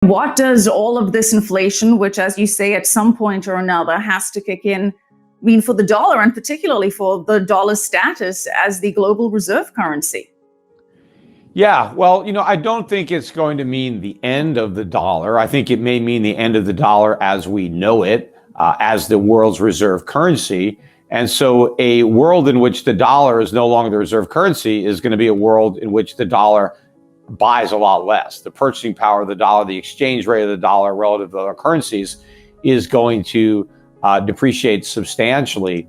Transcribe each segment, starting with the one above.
What does all of this inflation, which, as you say, at some point or another has to kick in, mean for the dollar, and particularly for the dollar's status as the global reserve currency? Yeah, well, I don't think it's going to mean the end of the dollar. I think it may mean the end of the dollar as we know it, as the world's reserve currency. And so a world in which the dollar is no longer the reserve currency is going to be a world in which the dollar buys a lot less. The purchasing power of the dollar, the exchange rate of the dollar relative to other currencies is going to depreciate substantially,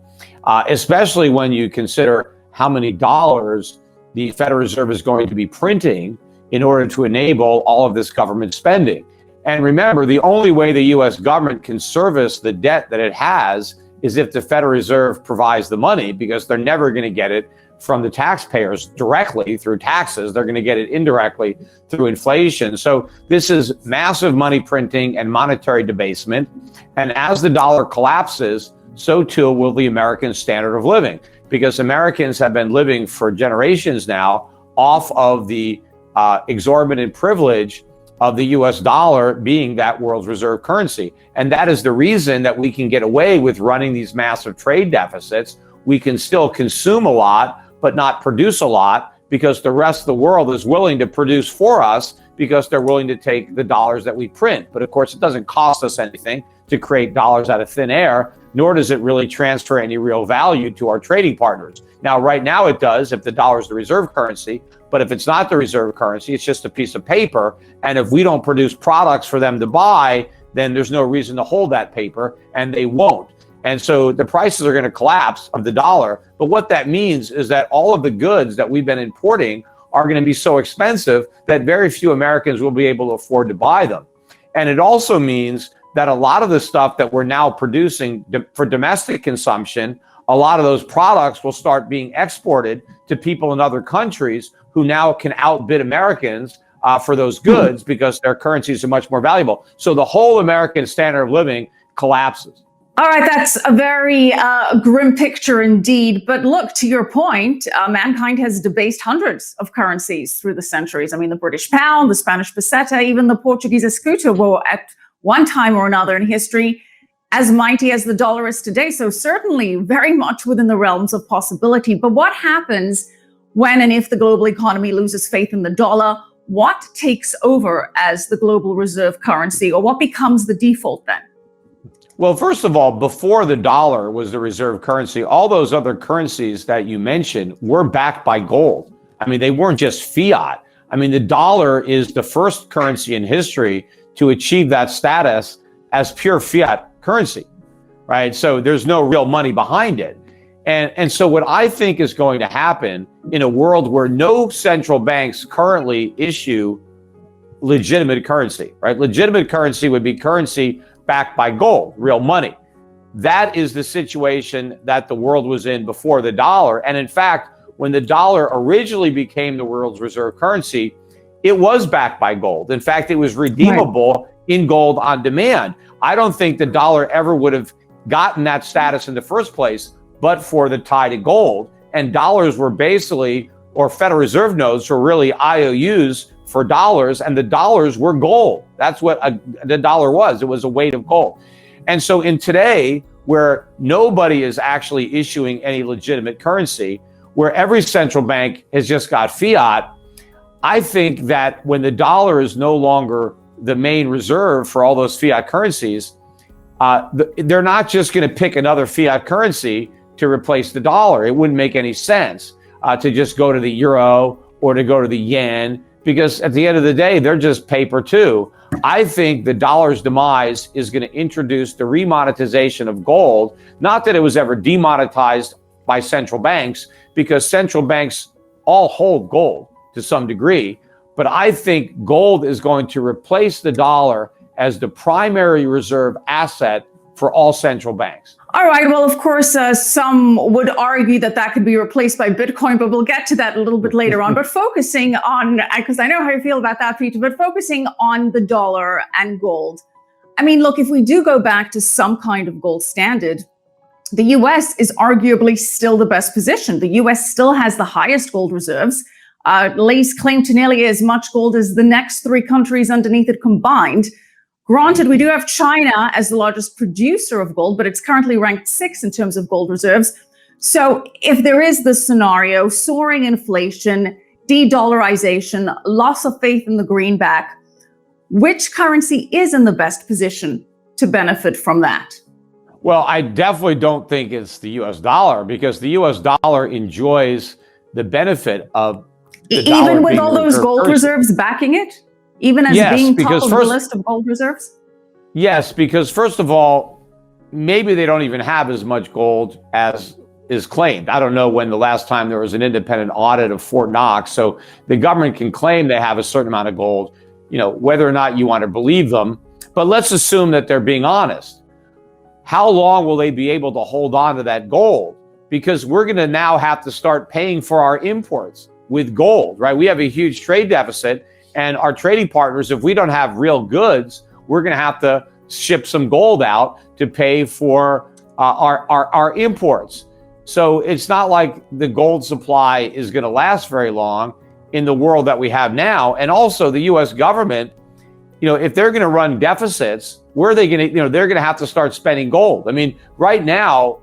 especially when you consider how many dollars the Federal Reserve is going to be printing in order to enable all of this government spending. And remember, the only way the US government can service the debt that it has is if the Federal Reserve provides the money, because they're never going to get it from the taxpayers directly through taxes. They're going to get it indirectly through inflation. So this is massive money printing and monetary debasement. And as the dollar collapses, so too will the American standard of living, because Americans have been living for generations now off of the exorbitant privilege of the US dollar being that world's reserve currency. And that is the reason that we can get away with running these massive trade deficits. We can still consume a lot, but not produce a lot, because the rest of the world is willing to produce for us because they're willing to take the dollars that we print. But of course, it doesn't cost us anything to create dollars out of thin air, nor does it really transfer any real value to our trading partners. Now, right now it does if the dollar is the reserve currency, but if it's not the reserve currency, it's just a piece of paper. And if we don't produce products for them to buy, then there's no reason to hold that paper, and they won't. And so the prices are going to collapse of the dollar. But what that means is that all of the goods that we've been importing are going to be so expensive that very few Americans will be able to afford to buy them. And it also means that a lot of the stuff that we're now producing for domestic consumption, a lot of those products will start being exported to people in other countries who now can outbid Americans for those goods because their currencies are much more valuable. So the whole American standard of living collapses. All right, that's a very grim picture indeed. But look, to your point, mankind has debased hundreds of currencies through the centuries. I mean, the British pound, the Spanish peseta, even the Portuguese escudo were at one time or another in history as mighty as the dollar is today. So certainly very much within the realms of possibility. But what happens when and if the global economy loses faith in the dollar? What takes over as the global reserve currency, or what becomes the default then? Well, first of all, before the dollar was the reserve currency, all those other currencies that you mentioned were backed by gold. I mean, they weren't just fiat. I mean, the dollar is the first currency in history to achieve that status as pure fiat currency, right? So there's no real money behind it. And so what I think is going to happen in a world where no central banks currently issue legitimate currency, right? Legitimate currency would be currency backed by gold, real money. That is the situation that the world was in before the dollar. And in fact, when the dollar originally became the world's reserve currency, it was backed by gold. In fact, it was redeemable in gold on demand. I don't think the dollar ever would have gotten that status in the first place, but for the tie to gold. And dollars were basically, or Federal Reserve notes were really IOUs for dollars, and the dollars were gold. That's what the dollar was. It was a weight of gold. And so in today, where nobody is actually issuing any legitimate currency, where every central bank has just got fiat, I think that when the dollar is no longer the main reserve for all those fiat currencies, they're not just going to pick another fiat currency to replace the dollar. It wouldn't make any sense to just go to the euro or to go to the yen, because at the end of the day, they're just paper too. I think the dollar's demise is going to introduce the remonetization of gold. Not that it was ever demonetized by central banks, because central banks all hold gold to some degree. But I think gold is going to replace the dollar as the primary reserve asset for all central banks. All right. Well, of course, some would argue that that could be replaced by Bitcoin, but we'll get to that a little bit later on. But focusing on, because I know how you feel about that, Peter, but focusing on the dollar and gold. I mean, look, if we do go back to some kind of gold standard, the US is arguably still the best position. The US still has the highest gold reserves lays claim to nearly as much gold as the next three countries underneath it combined. Granted, we do have China as the largest producer of gold, but it's currently ranked 6th in terms of gold reserves. So if there is this scenario, soaring inflation, de-dollarization, loss of faith in the greenback, which currency is in the best position to benefit from that? Well, I definitely don't think it's the U.S. dollar, because the U.S. dollar enjoys the benefit of the dollar even with being all the those reserve gold currency. reserves backing it, even as Yes, being top because of the list of gold reserves? Yes, because first of all, maybe they don't even have as much gold as is claimed. I don't know when the last time there was an independent audit of Fort Knox. So the government can claim they have a certain amount of gold, whether or not you want to believe them. But let's assume that they're being honest. How long will they be able to hold on to that gold? Because we're going to now have to start paying for our imports with gold, right? We have a huge trade deficit, and our trading partners, if we don't have real goods, we're going to have to ship some gold out to pay for our imports. So it's not like the gold supply is going to last very long in the world that we have now. And also the U.S. government, if they're going to run deficits, where are they going to, they're going to have to start spending gold. I mean, right now,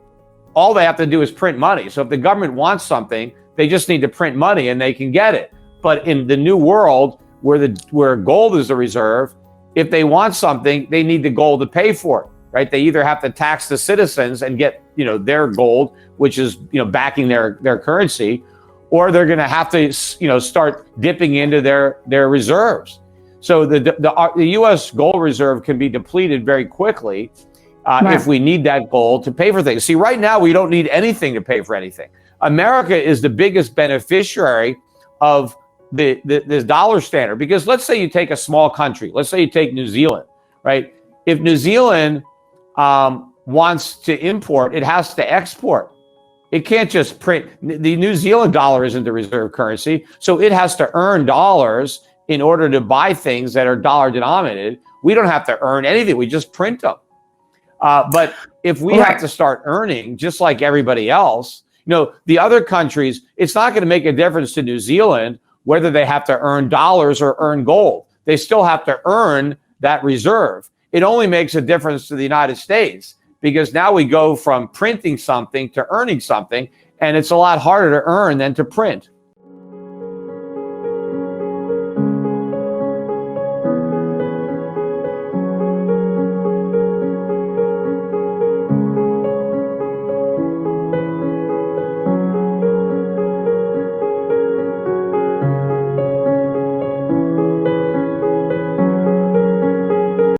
all they have to do is print money. So if the government wants something, they just need to print money and they can get it. But in the new world where gold is the reserve, if they want something, they need the gold to pay for it, right? They either have to tax the citizens and get, their gold, which is, backing their currency, or they're going to have to, start dipping into their reserves. So the U.S. gold reserve can be depleted very quickly if we need that gold to pay for things. See, right now, we don't need anything to pay for anything. America is the biggest beneficiary of this dollar standard, because let's say you take a small country, let's say you take New Zealand, right? If New Zealand wants to import, it has to export. It can't just print. The New Zealand dollar isn't the reserve currency, so it has to earn dollars in order to buy things that are dollar denominated. We don't have to earn anything, we just print them. But if we have to start earning, just like everybody else, the other countries, it's not going to make a difference to New Zealand whether they have to earn dollars or earn gold. They still have to earn that reserve. It only makes a difference to the United States, because now we go from printing something to earning something, and it's a lot harder to earn than to print.